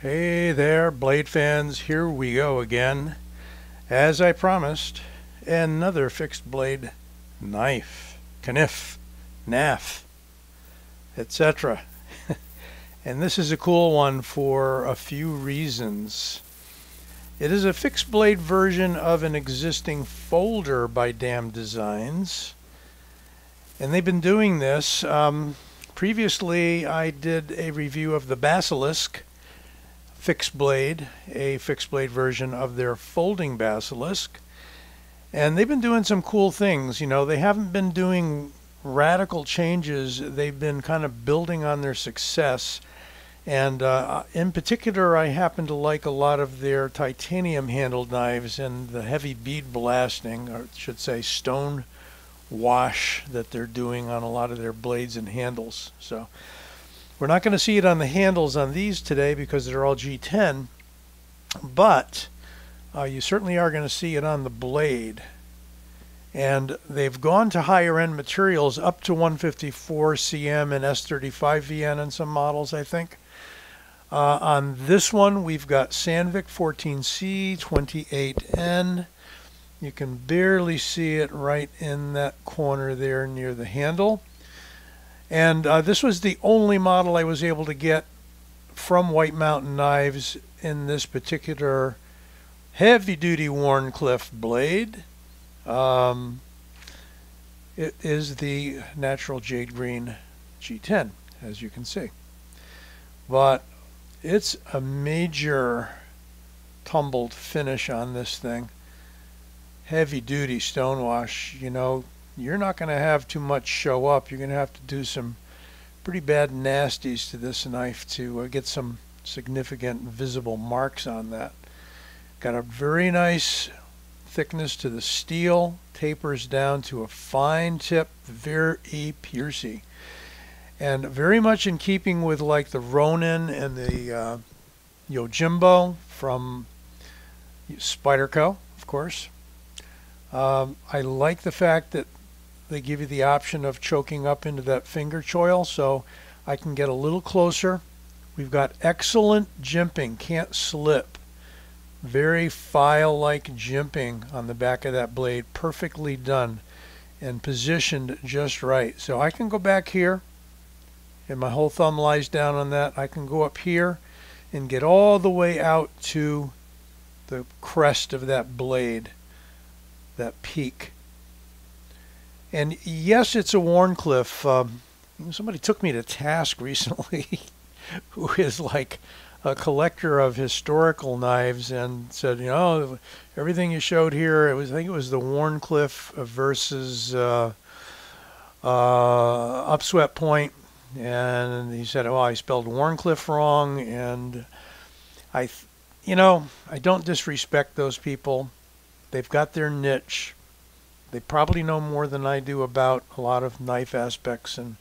Hey there, blade fans. Here we go again. As I promised, another fixed blade knife, kniff, naff, etc. And this is a cool one for a few reasons. It is a fixed blade version of an existing folder by Dam Designs. And they've been doing this. Previously, I did a review of the Basilisk fixed blade, a fixed blade version of their folding Basilisk. And they've been doing some cool things. You know, they haven't been doing radical changes. They've been kind of building on their success. And in particular, I happen to like a lot of their titanium handled knives and the heavy bead blasting, or I should say stone wash, that they're doing on a lot of their blades and handles. So we're not going to see it on the handles on these today because they're all G10, but you certainly are going to see it on the blade. And they've gone to higher end materials up to 154 cm and S35 VN in some models, I think. On this one, we've got Sandvik 14C 28N. You can barely see it right in that corner there near the handle. And this was the only model I was able to get from White Mountain Knives in this particular heavy-duty Wharncliffe blade. It is the natural jade green G10, as you can see. But it's a major tumbled finish on this thing. Heavy-duty stonewash, you know. You're not going to have too much show up. You're going to have to do some pretty bad nasties to this knife to get some significant visible marks on that. Got a very nice thickness to the steel, tapers down to a fine tip, very piercy. And very much in keeping with like the Ronin and the Yojimbo from Spyderco, of course. I like the fact that they give you the option of choking up into that finger choil, so I can get a little closer. We've got excellent jimping, can't slip. Very file-like jimping on the back of that blade, perfectly done and positioned just right. So I can go back here, and my whole thumb lies down on that. I can go up here and get all the way out to the crest of that blade, that peak. And yes, it's a Wharncliffe. Somebody took me to task recently who is like a collector of historical knives and said, you know, everything you showed here, I think it was the Wharncliffe versus upswept point. And he said, oh, I spelled Wharncliffe wrong. And I don't disrespect those people. They've got their niche. They probably know more than I do about a lot of knife aspects and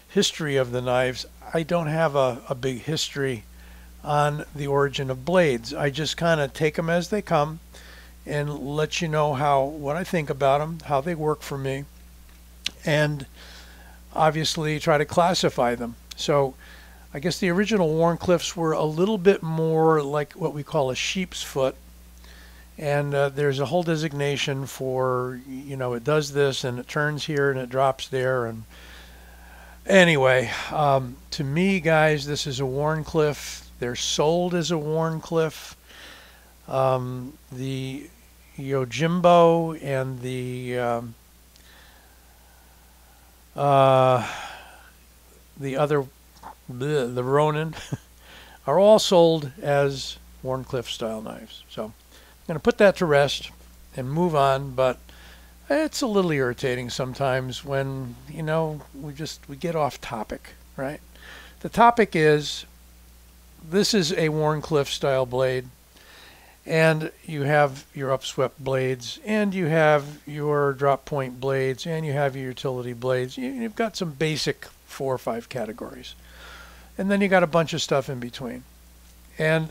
history of the knives. I don't have a big history on the origin of blades. I just kind of take them as they come and let you know what I think about them, how they work for me, and obviously try to classify them. So I guess the original Wharncliffes were a little bit more like what we call a sheep's foot. And there's a whole designation for, you know, it does this and it turns here and it drops there. And anyway, to me, guys, this is a Wharncliffe. They're sold as a Wharncliffe. The Yojimbo and the other, the Ronin, are all sold as Wharncliffe style knives. So I'm going to put that to rest and move on, but it's a little irritating sometimes when, you know, we get off topic, right? The topic is, this is a Wharncliffe style blade, and you have your upswept blades, and you have your drop point blades, and you have your utility blades. You've got some basic 4 or 5 categories. And then you got a bunch of stuff in between. And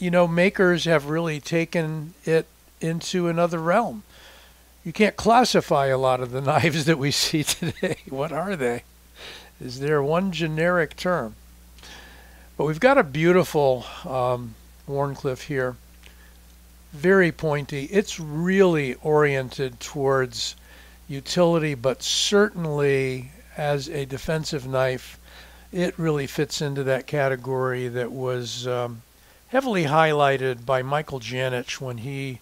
you know, makers have really taken it into another realm. You can't classify a lot of the knives that we see today. What are they? Is there one generic term? But we've got a beautiful Wharncliffe here. Very pointy. It's really oriented towards utility, but certainly as a defensive knife, it really fits into that category that was heavily highlighted by Michael Janich when he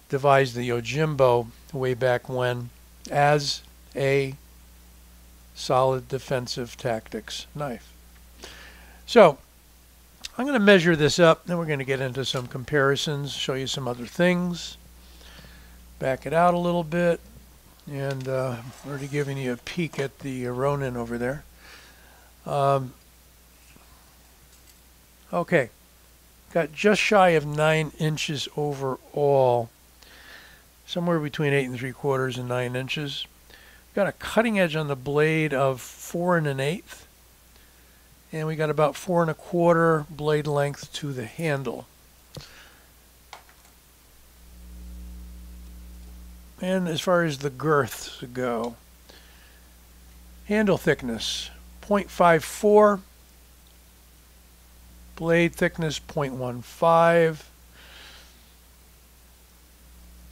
devised the Yojimbo way back when as a solid defensive tactics knife. So I'm going to measure this up, then we're going to get into some comparisons, show you some other things, back it out a little bit, and I'm already giving you a peek at the Ronin over there. Okay, got just shy of 9 inches overall, somewhere between 8 3/4 and 9 inches. Got a cutting edge on the blade of 4 1/8. And we got about 4 1/4 blade length to the handle. And as far as the girths go, handle thickness 0.54, blade thickness 0.15,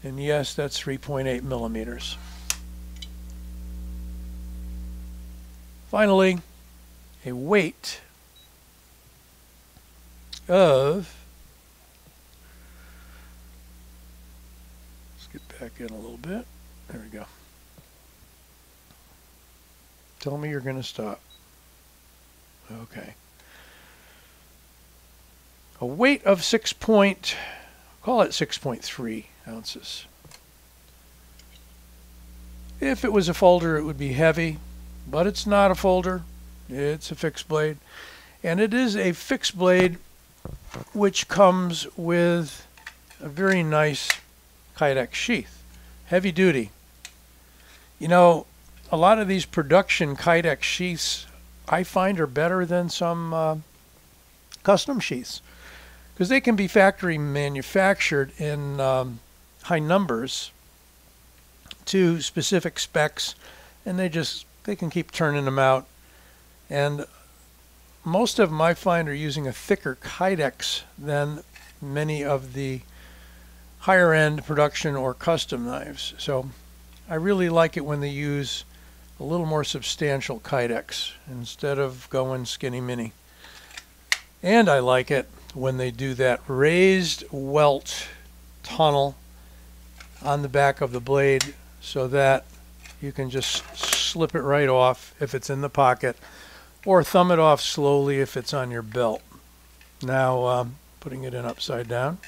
and yes, that's 3.8 millimeters. Finally, a weight of, let's get back in a little bit. There we go. Tell me you're going to stop. Okay. A weight of call it 6.3 ounces. If it was a folder, it would be heavy, but it's not a folder. It's a fixed blade, and it is a fixed blade which comes with a very nice Kydex sheath, heavy duty. You know, a lot of these production Kydex sheaths I find are better than some custom sheaths because they can be factory manufactured in high numbers to specific specs, and they can keep turning them out. And most of them I find are using a thicker Kydex than many of the higher end production or custom knives. So I really like it when they use a little more substantial Kydex instead of going skinny mini. And I like it when they do that raised welt tunnel on the back of the blade so that you can just slip it right off if it's in the pocket, or thumb it off slowly if it's on your belt. Now, putting it in upside down.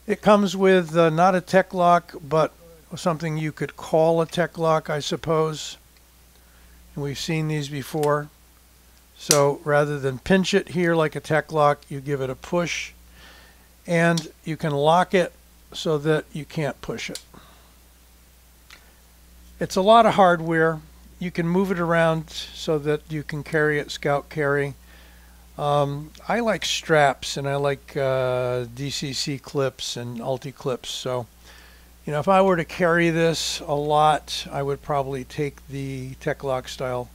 It comes with not a tech lock, but something you could call a tech lock, I suppose. And we've seen these before. So rather than pinch it here like a tech lock, you give it a push, and you can lock it so that you can't push it. It's a lot of hardware. You can move it around so that you can carry it, scout carry. I like straps, and I like DCC clips and Ulti clips. So, you know, if I were to carry this a lot, I would probably take the Tech Lock style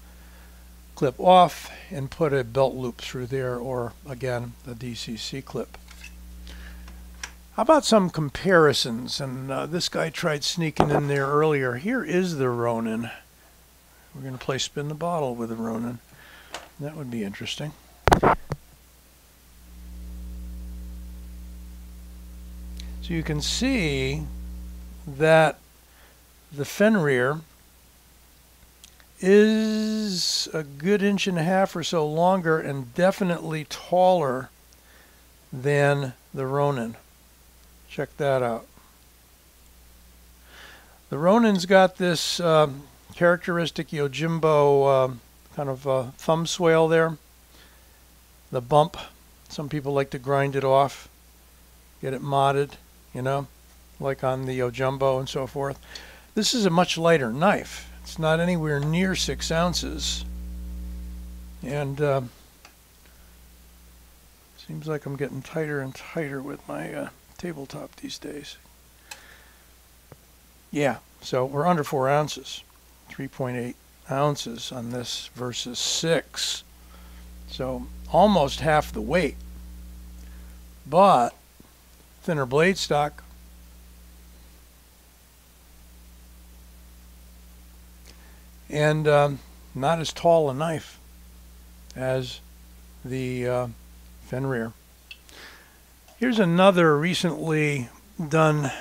clip off and put a belt loop through there, or again, the DCC clip. How about some comparisons? And this guy tried sneaking in there earlier. Here is the Ronin. We're going to play spin the bottle with the Ronin. That would be interesting. So you can see that the Fenrir is a good 1.5 inches or so longer and definitely taller than the Ronin. Check that out. The Ronin's got this characteristic Yojimbo kind of thumb swale there. The bump, some people like to grind it off, get it modded, you know, like on the Yojimbo and so forth. This is a much lighter knife. It's not anywhere near 6 ounces. And seems like I'm getting tighter and tighter with my tabletop these days. Yeah, so we're under 4 ounces. 3.8 ounces on this versus 6. So almost half the weight, but thinner blade stock. And not as tall a knife as the Fenrir. Here's another recently done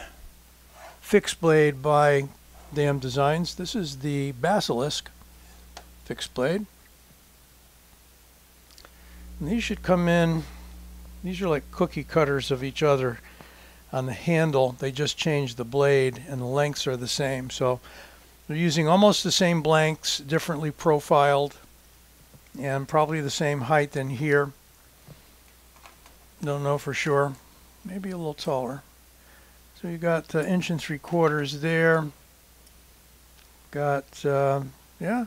fixed blade by Dam Designs. This is the Basilisk fixed blade. And these should come in, these are like cookie cutters of each other on the handle. They just change the blade and the lengths are the same. So they're using almost the same blanks, differently profiled, and probably the same height in here. Don't know for sure. Maybe a little taller. So you got 1 3/4 there. Got, yeah,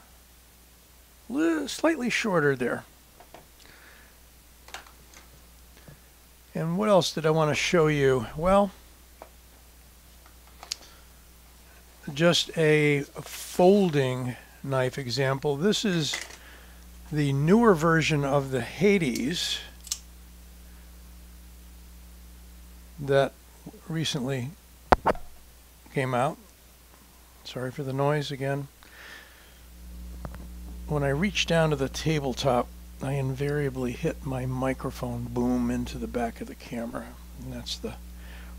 slightly shorter there. And what else did I want to show you? Well, just a folding knife example. This is the newer version of the Hades that recently came out. Sorry for the noise again. When I reach down to the tabletop, I invariably hit my microphone boom into the back of the camera, and that's the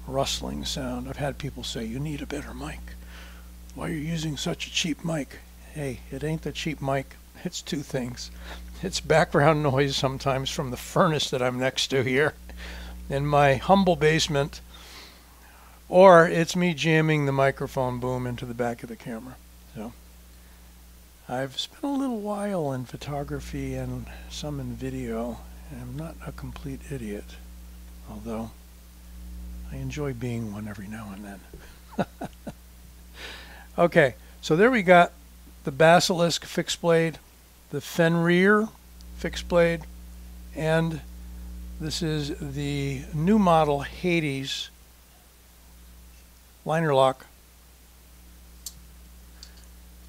rustling sound. I've had people say, you need a better mic. Why are you using such a cheap mic? Hey, it ain't the cheap mic. It's two things. It's background noise sometimes from the furnace that I'm next to here in my humble basement, or it's me jamming the microphone boom into the back of the camera. So I've spent a little while in photography and some in video, and I'm not a complete idiot, although I enjoy being one every now and then. Okay, so there we got the Basilisk fixed blade, the Fenrir fixed blade, and this is the new model Hades liner lock.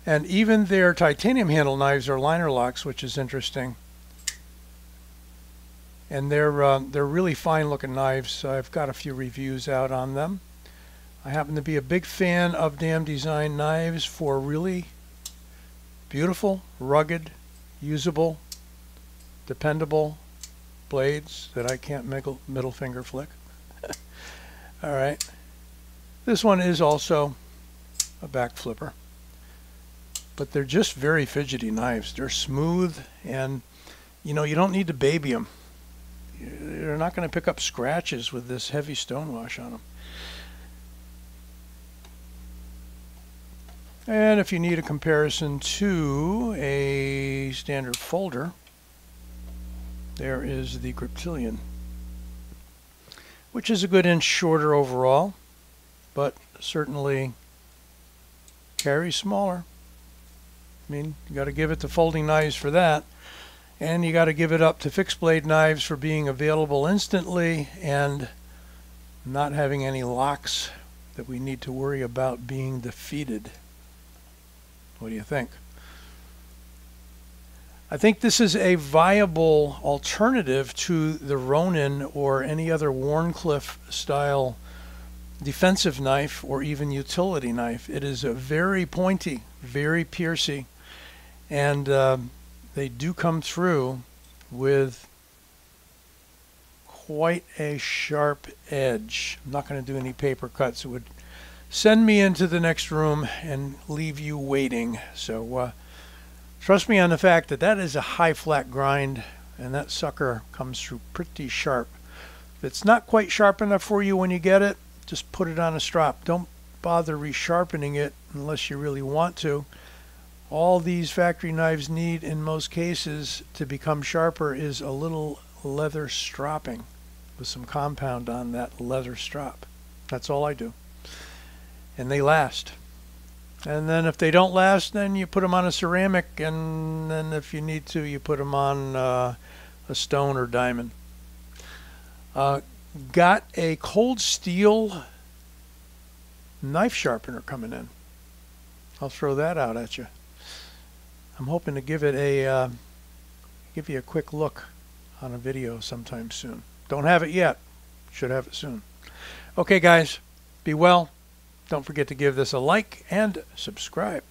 And even their titanium handle knives are liner locks, which is interesting. And they're really fine looking knives. I've got a few reviews out on them. I happen to be a big fan of Dam Design knives for really beautiful, rugged, usable, dependable blades that I can't middle finger flick. All right. This one is also a back flipper. But they're just very fidgety knives. They're smooth, and you know, you don't need to baby them. You're not going to pick up scratches with this heavy stonewash on them. And if you need a comparison to a standard folder, there is the Griptilian, which is a good inch shorter overall, but certainly carries smaller. I mean, you got to give it to folding knives for that, and you got to give it up to fixed blade knives for being available instantly and not having any locks that we need to worry about being defeated. What do you think? I think this is a viable alternative to the Ronin or any other Wharncliffe style defensive knife or even utility knife. It is a very pointy, very piercy, and they do come through with quite a sharp edge. I'm not going to do any paper cuts. It would send me into the next room and leave you waiting. So trust me on the fact that that is a high flat grind, and that sucker comes through pretty sharp. If it's not quite sharp enough for you when you get it, just put it on a strop. Don't bother resharpening it unless you really want to. All these factory knives need in most cases to become sharper is a little leather stropping with some compound on that leather strop. That's all I do. And they last. And then if they don't last, then you put them on a ceramic, and then if you need to, you put them on a stone or diamond. Got a cold steel knife sharpener coming in. I'll throw that out at you. I'm hoping to give it give you a quick look on a video sometime soon. Don't have it yet. Should have it soon. Okay, guys, be well. Don't forget to give this a like and subscribe.